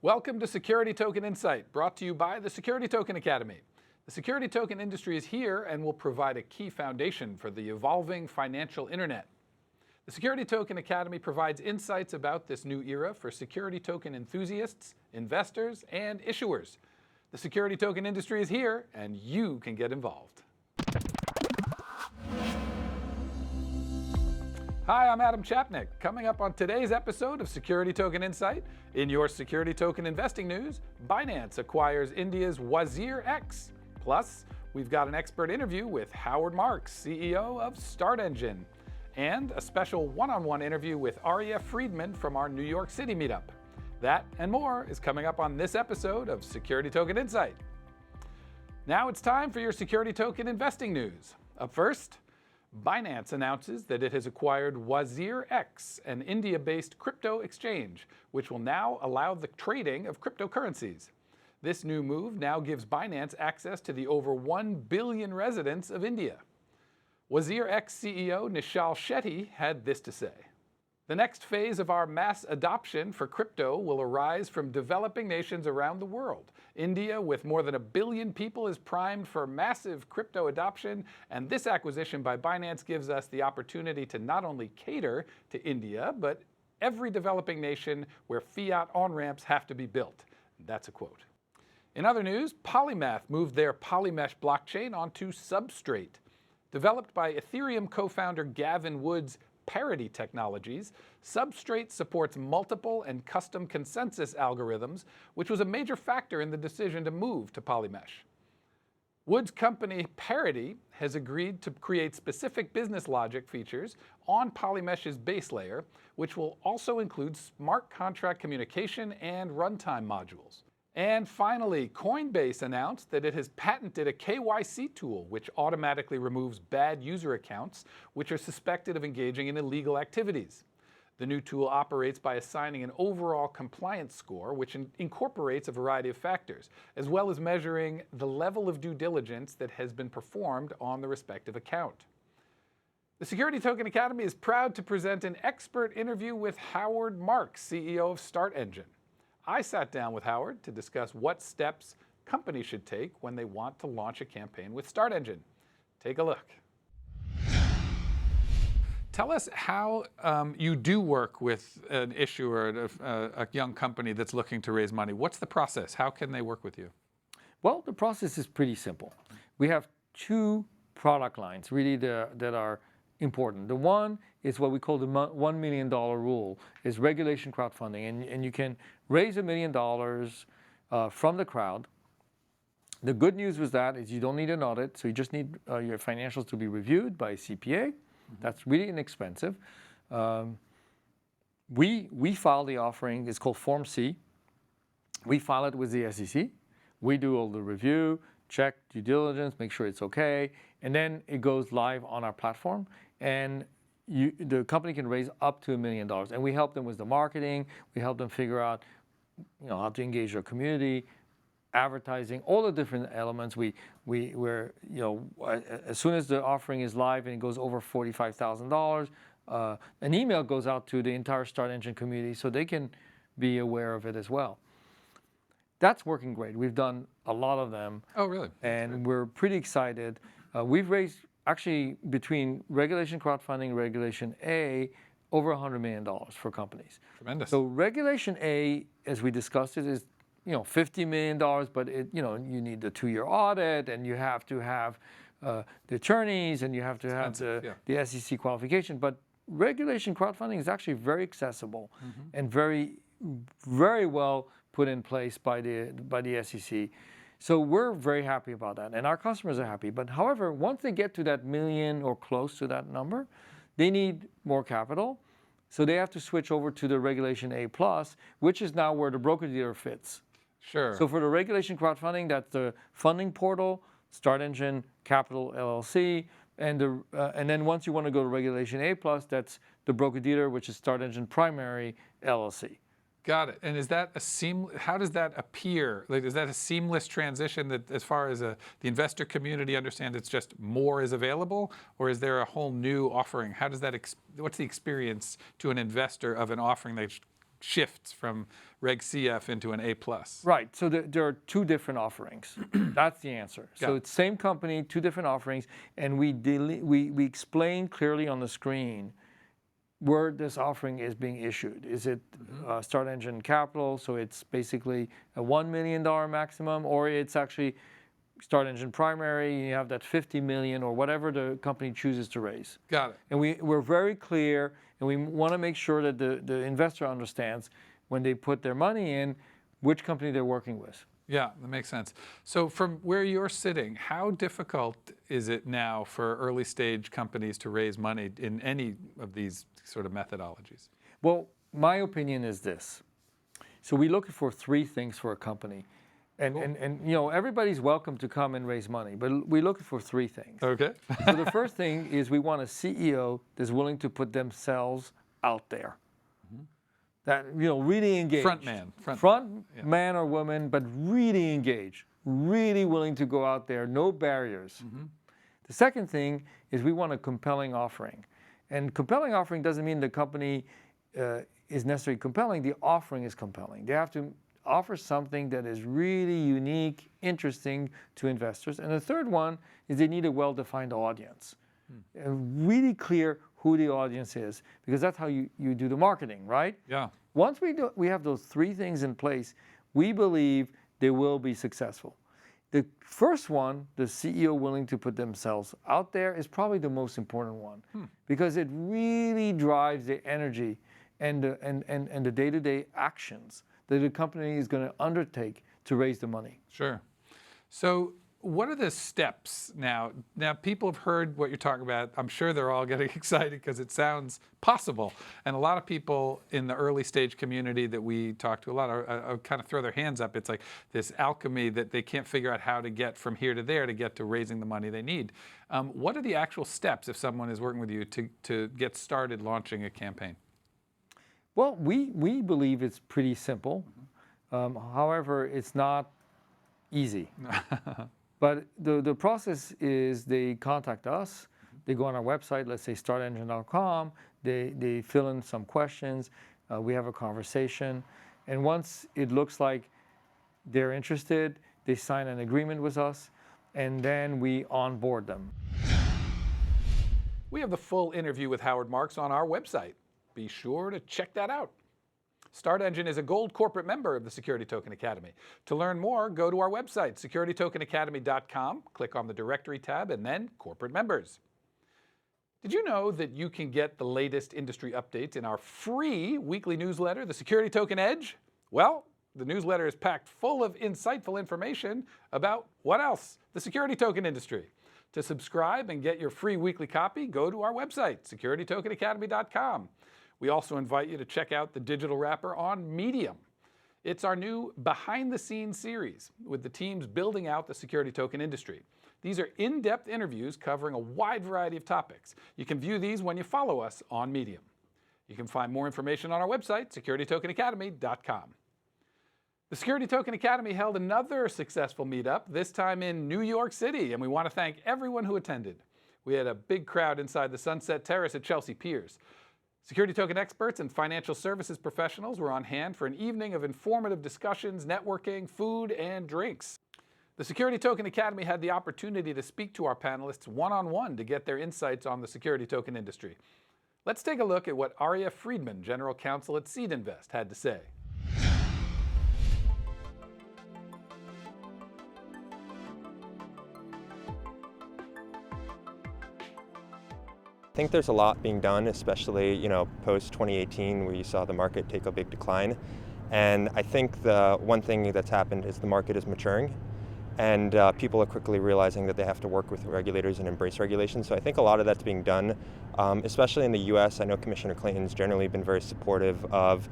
Welcome to Security Token Insight, brought to you by the Security Token Academy. The security token industry is here and will provide a key foundation for the evolving financial internet. The Security Token Academy provides insights about this new era for security token enthusiasts, investors, and issuers. The security token industry is here, and you can get involved. Hi, I'm Adam Chapnick. Coming up on today's episode of Security Token Insight, in your security token investing news, Binance acquires India's Wazir X. Plus, we've got an expert interview with Howard Marks, CEO of StartEngine, and a special one-on-one interview with Aryeh Friedman from our New York City meetup. That and more is coming up on this episode of Security Token Insight. Now it's time for your security token investing news. Up first, Binance announces that it has acquired Wazir X, an India-based crypto exchange, which will now allow the trading of cryptocurrencies. This new move now gives Binance access to the over 1 billion residents of India. Wazir X CEO Nishal Shetty had this to say. The next phase of our mass adoption for crypto will arise from developing nations around the world. India, with more than 1 billion people, is primed for massive crypto adoption, and this acquisition by Binance gives us the opportunity to not only cater to India, but every developing nation where fiat on-ramps have to be built. That's a quote. In other news, Polymath moved their Polymesh blockchain onto Substrate. Developed by Ethereum co-founder Gavin Wood's Parity Technologies, Substrate supports multiple and custom consensus algorithms, which was a major factor in the decision to move to Polymesh. Wood's company Parity has agreed to create specific business logic features on Polymesh's base layer, which will also include smart contract communication and runtime modules. And finally, Coinbase announced that it has patented a KYC tool which automatically removes bad user accounts which are suspected of engaging in illegal activities. The new tool operates by assigning an overall compliance score which incorporates a variety of factors, as well as measuring the level of due diligence that has been performed on the respective account. The Security Token Academy is proud to present an expert interview with Howard Marks, CEO of StartEngine. I sat down with Howard to discuss what steps companies should take when they want to launch a campaign with StartEngine. Take a look. Tell us how you do work with an issuer, a young company that's looking to raise money. What's the process? How can they work with you? Well, the process is pretty simple. We have two product lines really that are important. The one is what we call the $1 million rule, is regulation crowdfunding. And you can raise $1 million from the crowd. The good news with that is you don't need an audit, so you just need your financials to be reviewed by a CPA. That's really inexpensive. We file the offering, it's called Form C. We file it with the SEC. We do all the review, check due diligence, make sure it's okay, and then it goes live on our platform. And the company can raise up to $1 million, and we help them with the marketing. We help them figure out, how to engage their community, advertising, all the different elements. We're as soon as the offering is live and it goes over $45,000, an email goes out to the entire StartEngine community so they can be aware of it as well. That's working great. We've done a lot of them. Oh, really? And we're pretty excited. We've raised, actually, between regulation crowdfunding and regulation A, over $100 million for companies. Tremendous. So regulation A, as we discussed it, is $50 million, but you need the 2-year audit, and you have to have the attorneys, and you have to have the SEC qualification. But regulation crowdfunding is actually very accessible and very, very well put in place by the SEC. So we're very happy about that, and our customers are happy. But however, once they get to that million or close to that number, they need more capital. So they have to switch over to the Regulation A+, which is now where the broker-dealer fits. Sure. So for the regulation crowdfunding, that's the funding portal, StartEngine Capital LLC, and then once you want to go to Regulation A+, that's the broker-dealer, which is StartEngine Primary LLC. Got it. And is that how does that appear? Like, is that a seamless transition that, as far as the investor community understands, it's just more is available, or is there a whole new offering? How does that? What's the experience to an investor of an offering that's shifts from Reg CF into an A+. Right. So there are two different offerings. That's the answer. So it. it's same company, two different offerings, and we explain clearly on the screen where this offering is being issued. Is it Start Engine Capital, so it's basically a $1 million maximum, or it's actually Start Engine Primary, you have that 50 million or whatever the company chooses to raise. Got it. And we're very clear, and we want to make sure that the investor understands when they put their money in, which company they're working with. Yeah, that makes sense. So from where you're sitting, how difficult is it now for early stage companies to raise money in any of these sort of methodologies? Well, my opinion is this. So we look for three things for a company. And, Cool. and you know, everybody's welcome to come and raise money, but we look for three things. Okay. So the first thing is we want a CEO that's willing to put themselves out there. That, you know, really engaged. Front man or woman, but really engaged, really willing to go out there, no barriers. The second thing is we want a compelling offering. And compelling offering doesn't mean the company is necessarily compelling, the offering is compelling. They have to offer something that is really unique, interesting to investors. And the third one is they need a well-defined audience. Really clear who the audience is, because that's how you do the marketing, right? Yeah. Once we have those three things in place, we believe they will be successful. The first one, the CEO willing to put themselves out there, is probably the most important one, because it really drives the energy and the day-to-day actions that the company is going to undertake to raise the money. Sure. So what are the steps now? Now, people have heard what you're talking about. I'm sure they're all getting excited because it sounds possible. And a lot of people in the early stage community that we talk to, a lot of kind of throw their hands up. It's like this alchemy that they can't figure out how to get from here to there to get to raising the money they need. What are the actual steps if someone is working with you to get started launching a campaign? Well, we believe it's pretty simple. However, it's not easy. But the process is they contact us, they go on our website, let's say startengine.com, they fill in some questions, we have a conversation, and once it looks like they're interested, they sign an agreement with us, and then we onboard them. We have the full interview with Howard Marks on our website. Be sure to check that out. Start Engine is a gold corporate member of the Security Token Academy. To learn more, go to our website, securitytokenacademy.com, click on the directory tab, and then corporate members. Did you know that you can get the latest industry updates in our free weekly newsletter, the Security Token Edge? Well, the newsletter is packed full of insightful information about what else? The security token industry. To subscribe and get your free weekly copy, go to our website, securitytokenacademy.com. We also invite you to check out the digital wrapper on Medium. It's our new behind-the-scenes series with the teams building out the security token industry. These are in-depth interviews covering a wide variety of topics. You can view these when you follow us on Medium. You can find more information on our website, securitytokenacademy.com. The Security Token Academy held another successful meetup, this time in New York City, and we want to thank everyone who attended. We had a big crowd inside the Sunset Terrace at Chelsea Piers. Security token experts and financial services professionals were on hand for an evening of informative discussions, networking, food, and drinks. The Security Token Academy had the opportunity to speak to our panelists one-on-one to get their insights on the security token industry. Let's take a look at what Aryeh Friedman, General Counsel at SeedInvest, had to say. I think there's a lot being done, especially post 2018, where you saw the market take a big decline. And I think the one thing that's happened is the market is maturing, and people are quickly realizing that they have to work with regulators and embrace regulations. So I think a lot of that's being done, especially in the U.S. I know Commissioner Clayton's generally been very supportive of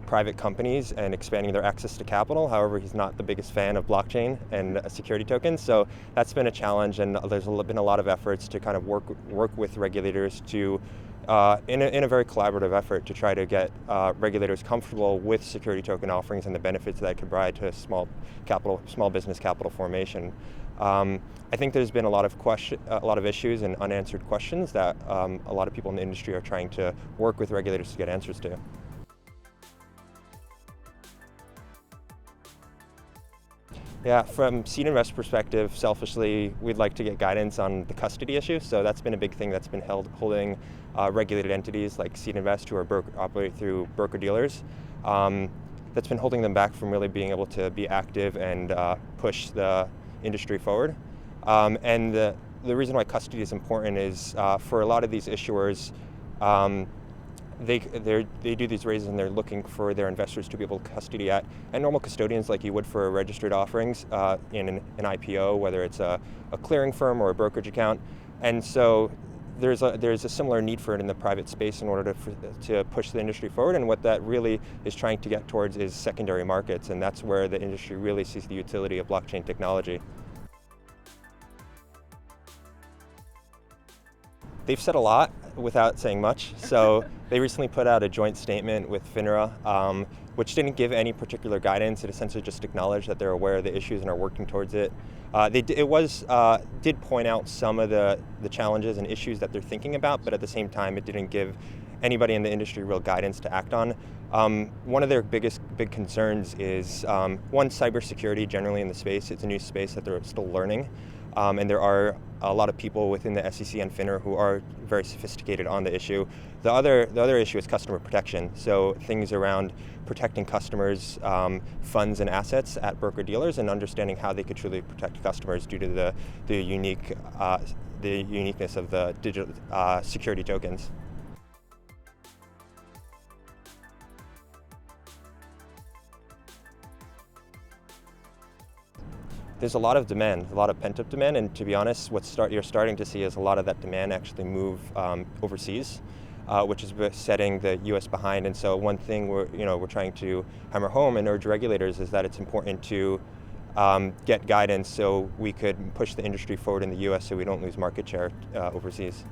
private companies and expanding their access to capital. However, he's not the biggest fan of blockchain and security tokens. So that's been a challenge, and there's been a lot of efforts to kind of work with regulators to, in a very collaborative effort, to try to get regulators comfortable with security token offerings and the benefits that could provide to small business capital formation. I think there's been a lot of issues and unanswered questions that a lot of people in the industry are trying to work with regulators to get answers to. Yeah, from SeedInvest perspective, selfishly, we'd like to get guidance on the custody issue. So that's been a big thing that's been holding regulated entities like SeedInvest, who are operate through broker-dealers. That's been holding them back from really being able to be active and push the industry forward. And the reason why custody is important is for a lot of these issuers, they do these raises and they're looking for their investors to be able to custody at normal custodians like you would for registered offerings in an IPO, whether it's a clearing firm or a brokerage account. And so there's a similar need for it in the private space in order to push the industry forward. And what that really is trying to get towards is secondary markets, and that's where the industry really sees the utility of blockchain technology. They've said a lot without saying much. So they recently put out a joint statement with FINRA, which didn't give any particular guidance. It essentially just acknowledged that they're aware of the issues and are working towards it. Did point out some of the challenges and issues that they're thinking about, but at the same time, it didn't give anybody in the industry real guidance to act on. One of their big concerns is, one, cybersecurity generally in the space. It's a new space that they're still learning. And there are a lot of people within the SEC and FINRA who are very sophisticated on the issue. The other issue is customer protection. So things around protecting customers' funds and assets at broker-dealers and understanding how they could truly protect customers due to the uniqueness of the digital security tokens. There's a lot of demand, a lot of pent-up demand, and to be honest, you're starting to see is a lot of that demand actually move overseas, which is setting the U.S. behind. And so one thing we're trying to hammer home and urge regulators is that it's important to get guidance so we could push the industry forward in the U.S. so we don't lose market share overseas.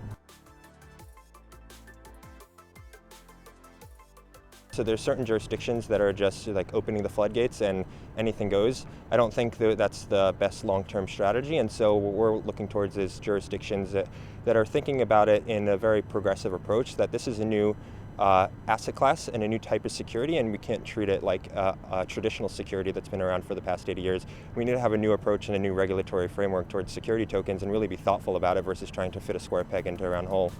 So there's certain jurisdictions that are just like opening the floodgates and anything goes. I don't think that's the best long-term strategy, and so what we're looking towards is jurisdictions that are thinking about it in a very progressive approach, that this is a new asset class and a new type of security, and we can't treat it like a traditional security that's been around for the past 80 years. We need to have a new approach and a new regulatory framework towards security tokens and really be thoughtful about it versus trying to fit a square peg into a round hole.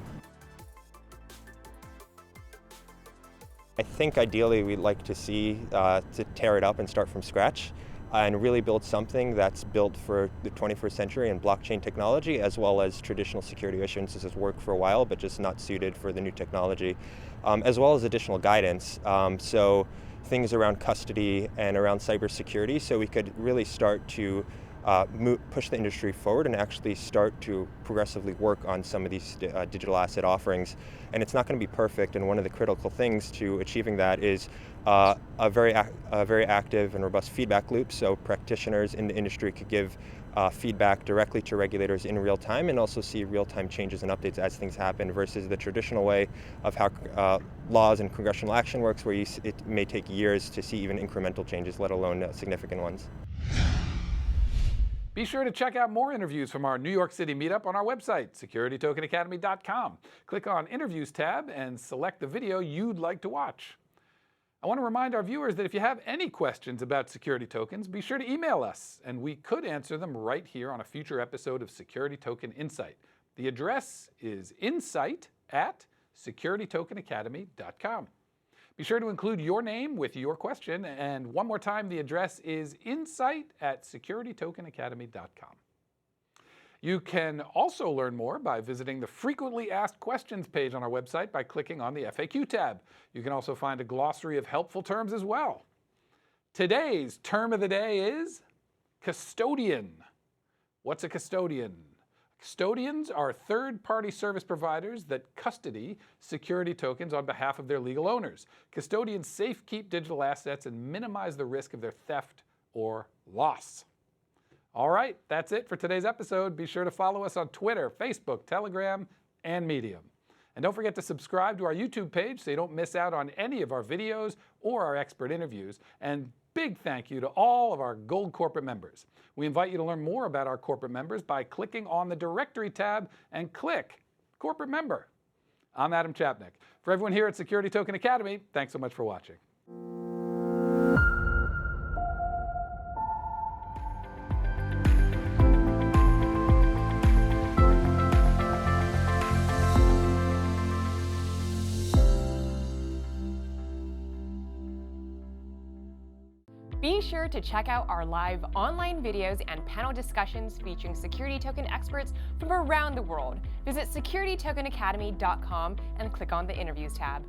I think ideally we'd like to see to tear it up and start from scratch and really build something that's built for the 21st century and blockchain technology, as well as traditional security issuances has worked for a while but just not suited for the new technology, as well as additional guidance. So things around custody and around cybersecurity, so we could really start to push the industry forward and actually start to progressively work on some of these digital asset offerings. And it's not going to be perfect, and one of the critical things to achieving that is a very active and robust feedback loop, so practitioners in the industry could give feedback directly to regulators in real time and also see real-time changes and updates as things happen, versus the traditional way of how laws and congressional action works, where it may take years to see even incremental changes, let alone significant ones. Be sure to check out more interviews from our New York City meetup on our website, securitytokenacademy.com. Click on Interviews tab and select the video you'd like to watch. I want to remind our viewers that if you have any questions about security tokens, be sure to email us, and we could answer them right here on a future episode of Security Token Insight. The address is insight@securitytokenacademy.com. Be sure to include your name with your question, and one more time, the address is insight@securitytokenacademy.com. You can also learn more by visiting the Frequently Asked Questions page on our website by clicking on the FAQ tab. You can also find a glossary of helpful terms as well. Today's term of the day is custodian. What's a custodian? Custodians are third-party service providers that custody security tokens on behalf of their legal owners. Custodians safekeep digital assets and minimize the risk of their theft or loss. All right, that's it for today's episode. Be sure to follow us on Twitter, Facebook, Telegram, and Medium. And don't forget to subscribe to our YouTube page so you don't miss out on any of our videos or our expert interviews. And big thank you to all of our Gold Corporate members. We invite you to learn more about our corporate members by clicking on the Directory tab and click Corporate Member. I'm Adam Chapnick. For everyone here at Security Token Academy, thanks so much for watching. Be sure to check out our live online videos and panel discussions featuring security token experts from around the world. Visit securitytokenacademy.com and click on the Interviews tab.